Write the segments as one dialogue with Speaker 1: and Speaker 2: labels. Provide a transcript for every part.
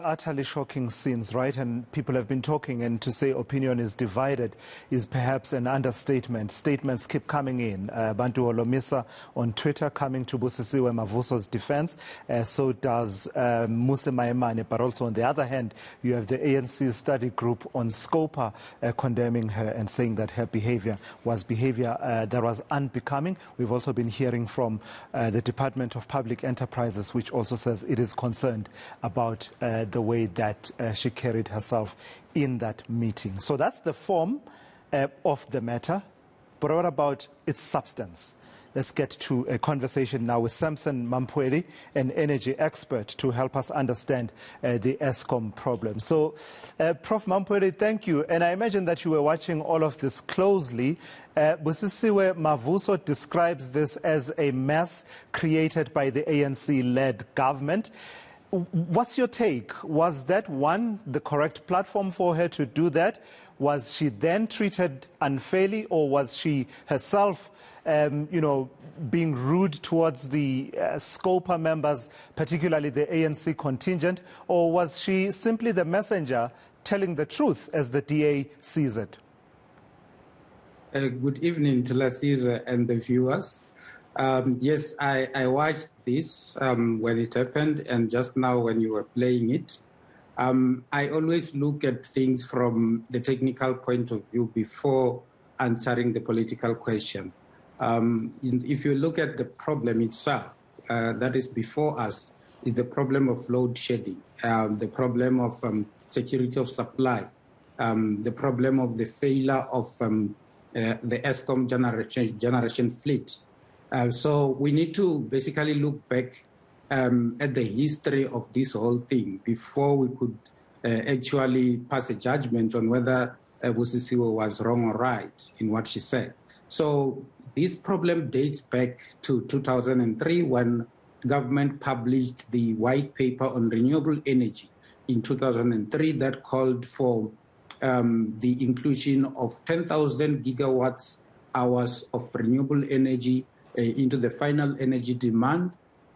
Speaker 1: Utterly shocking scenes, right? And people have been talking, and to say opinion is divided is perhaps an understatement. Statements keep coming in. Bantu Holomisa on Twitter coming to Busisiwe Mavuso's defense. So does Muse Maimane. But also on the other hand, you have the ANC study group on Scopa condemning her and saying that her behavior that was unbecoming. We've also been hearing from the Department of Public Enterprises, which also says it is concerned about the way that she carried herself in that meeting. So that's the form of the matter. But what about its substance? Let's get to a conversation now with Sampson Mamphweli, an energy expert, to help us understand the Eskom problem. So, Prof. Mamphweli, thank you. And I imagine that you were watching all of this closely. Busisiwe Mavuso describes this as a mess created by the ANC-led government. What's your take? Was that, one, the correct platform for her to do that? Was she then treated unfairly, or was she herself, being rude towards the Scopa members, particularly the ANC contingent, or was she simply the messenger telling the truth as the DA sees it?
Speaker 2: Good evening to Lasisa and the viewers. Yes, I watched this when it happened, and just now when you were playing it. I always look at things from the technical point of view before answering the political question. If you look at the problem itself, that is before us, is the problem of load shedding, the problem of security of supply, the problem of the failure of the Eskom generation fleet. So we need to basically look back at the history of this whole thing before we could actually pass a judgment on whether Busisiwe was wrong or right in what she said. So this problem dates back to 2003 when government published the white paper on renewable energy in 2003 that called for the inclusion of 10,000 gigawatts hours of renewable energy into the final energy demand.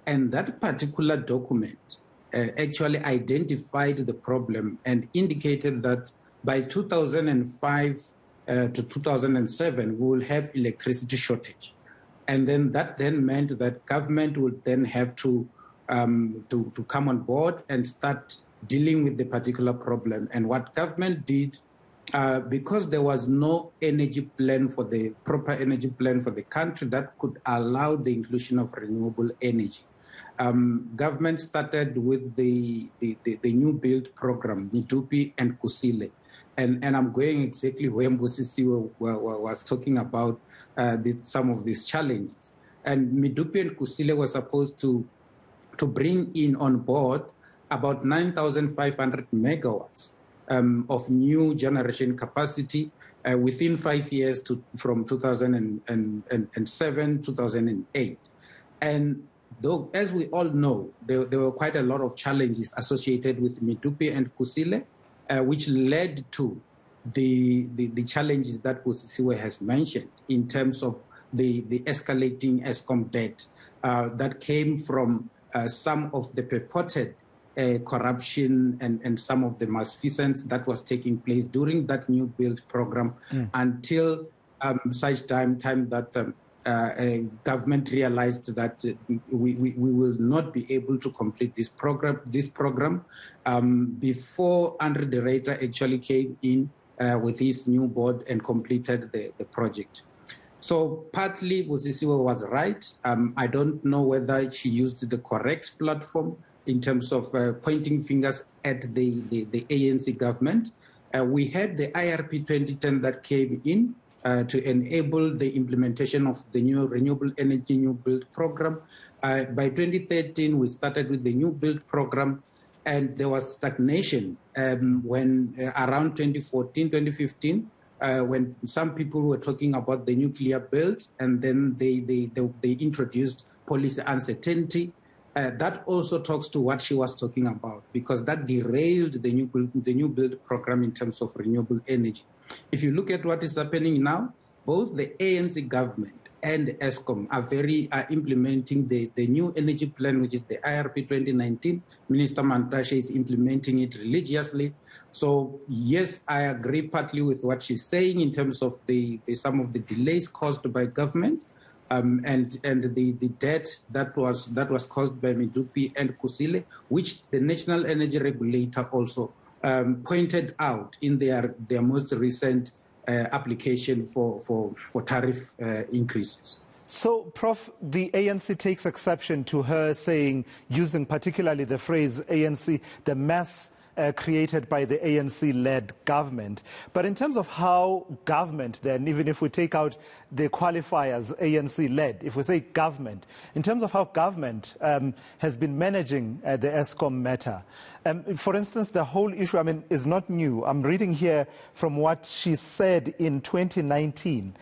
Speaker 2: And that particular document actually identified the problem and indicated that by 2005 to 2007, we will have electricity shortage. And then that then meant that government would then have to come on board and start dealing with the particular problem. And what government did, because there was no proper energy plan for the country that could allow the inclusion of renewable energy, government started with the new build program, Medupi and Kusile. And I'm going exactly where Busisiwe was talking about some of these challenges. And Medupi and Kusile were supposed to bring in on board about 9,500 megawatts of new generation capacity within 5 years from 2007, 2008. And though, as we all know, there were quite a lot of challenges associated with Medupi and Kusile, which led to the challenges that Busisiwe has mentioned in terms of the escalating Eskom debt that came from some of the purported corruption and some of the malfeasance that was taking place during that new build program until such time that government realized that we will not be able to complete this program before Andre de Ruyter actually came in with his new board and completed the project. So partly Busisiwe was right. I don't know whether she used the correct platform in terms of pointing fingers at the ANC government. We had the IRP 2010 that came in to enable the implementation of the new renewable energy new build program. By 2013, we started with the new build program, and there was stagnation when around 2014, 2015, when some people were talking about the nuclear build, and then they introduced policy uncertainty. That also talks to what she was talking about, because that derailed the new build program in terms of renewable energy. If you look at what is happening now, both the ANC government and Eskom are implementing the new energy plan, which is the IRP 2019. Minister Mantashe is implementing it religiously. So yes, I agree partly with what she's saying in terms of some of the delays caused by government, and the debt that was caused by Medupi and Kusile, which the National Energy Regulator also pointed out in their most recent application for tariff increases.
Speaker 1: So, Prof, the ANC takes exception to her saying, using particularly the phrase ANC, the mess created by the ANC-led government. But in terms of how government, then, even if we take out the qualifiers ANC-led, if we say government, in terms of how government has been managing the Eskom matter, for instance, the whole issue, is not new. I'm reading here from what she said in 2019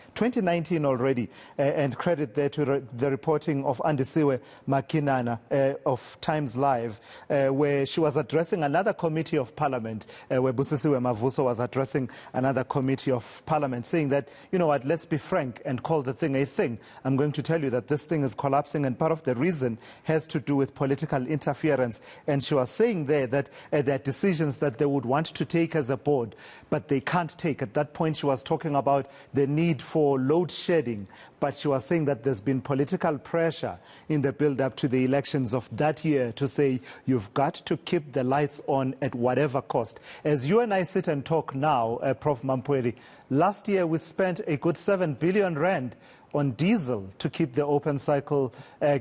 Speaker 1: already, and credit there to the reporting of Andisiwe Makinana of Times Live, where she was addressing another committee of Parliament, where Busisiwe Mavuso was addressing another committee of Parliament, saying that, you know what, let's be frank and call the thing a thing. I'm going to tell you that this thing is collapsing, and part of the reason has to do with political interference. And she was saying there that there are decisions that they would want to take as a board, but they can't take. At that point, she was talking about the need for load shedding, but she was saying that there's been political pressure in the build-up to the elections of that year to say you've got to keep the lights on at whatever cost. As you and I sit and talk now, Prof. Mamphweli, last year we spent a good 7 billion rand on diesel to keep the open cycle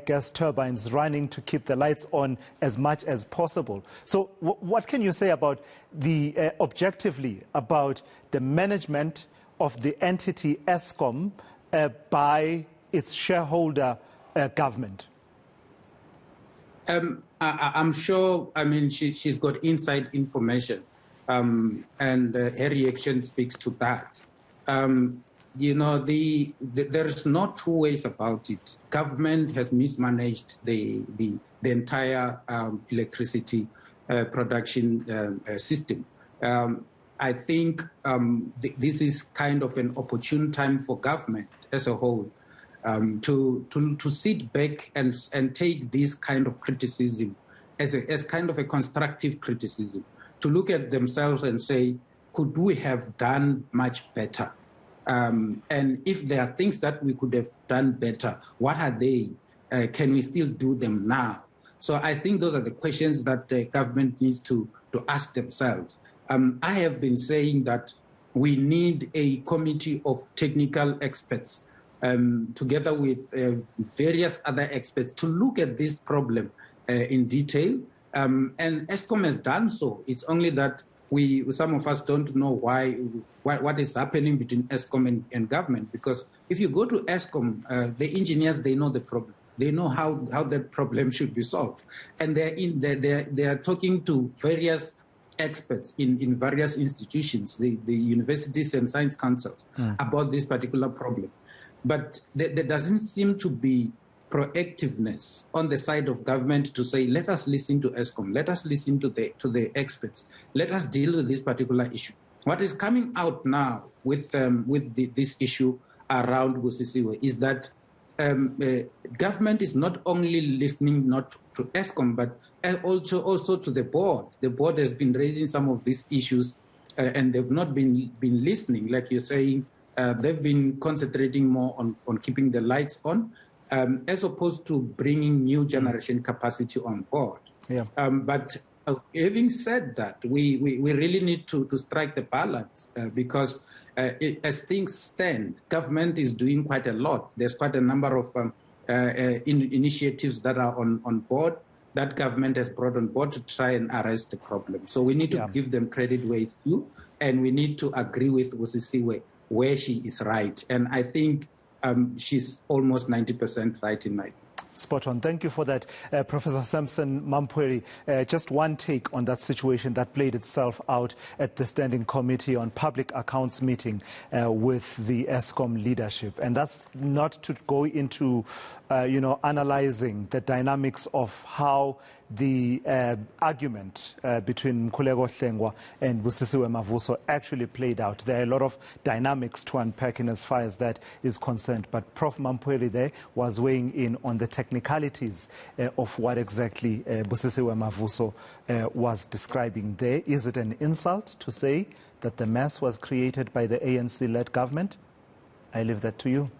Speaker 1: gas turbines running, to keep the lights on as much as possible. So what can you say about the objectively about the management of the entity Eskom by its shareholder government?
Speaker 2: I'm sure, she's got inside information, and her reaction speaks to that. There's no two ways about it. Government has mismanaged the entire electricity production system. I think this is kind of an opportune time for government as a whole to sit back and take this kind of criticism as kind of a constructive criticism, to look at themselves and say, could we have done much better? And if there are things that we could have done better, what are they? Can we still do them now? So I think those are the questions that the government needs to ask themselves. I have been saying that we need a committee of technical experts together with various other experts to look at this problem in detail. And Eskom has done so. It's only that some of us don't know what is happening between Eskom and government. Because if you go to Eskom, the engineers, they know the problem. They know how that problem should be solved. And they are talking to various experts in various institutions, the universities and science councils, about this particular problem. But there doesn't seem to be proactiveness on the side of government to say, let us listen to Eskom, let us listen to the experts, let us deal with this particular issue. What is coming out now with this issue around Busisiwe is that government is not only listening not to Eskom, but also to the board. The board has been raising some of these issues, and they've not been listening. Like you're saying, they've been concentrating more on keeping the lights on, as opposed to bringing new generation capacity on board.
Speaker 1: Yeah.
Speaker 2: But having said that, we really need to strike the balance because as things stand, government is doing quite a lot. There's quite a number of initiatives that are on board that government has brought on board to try and arrest the problem. So we need to give them credit where it's due, and we need to agree with Busisiwe where she is right. And I think she's almost 90% right in my view.
Speaker 1: Spot on. Thank you for that, Professor Sampson Mamphweli. Just one take on that situation that played itself out at the Standing Committee on Public Accounts meeting with the Eskom leadership. And that's not to go into, analyzing the dynamics of how the argument between Mkhuleko Hlengwa and Busisiwe Mavuso actually played out. There are a lot of dynamics to unpack in as far as that is concerned. But Prof. Mamphweli there was weighing in on the technicalities of what exactly Busisiwe Mavuso was describing there. Is it an insult to say that the mess was created by the ANC-led government? I leave that to you.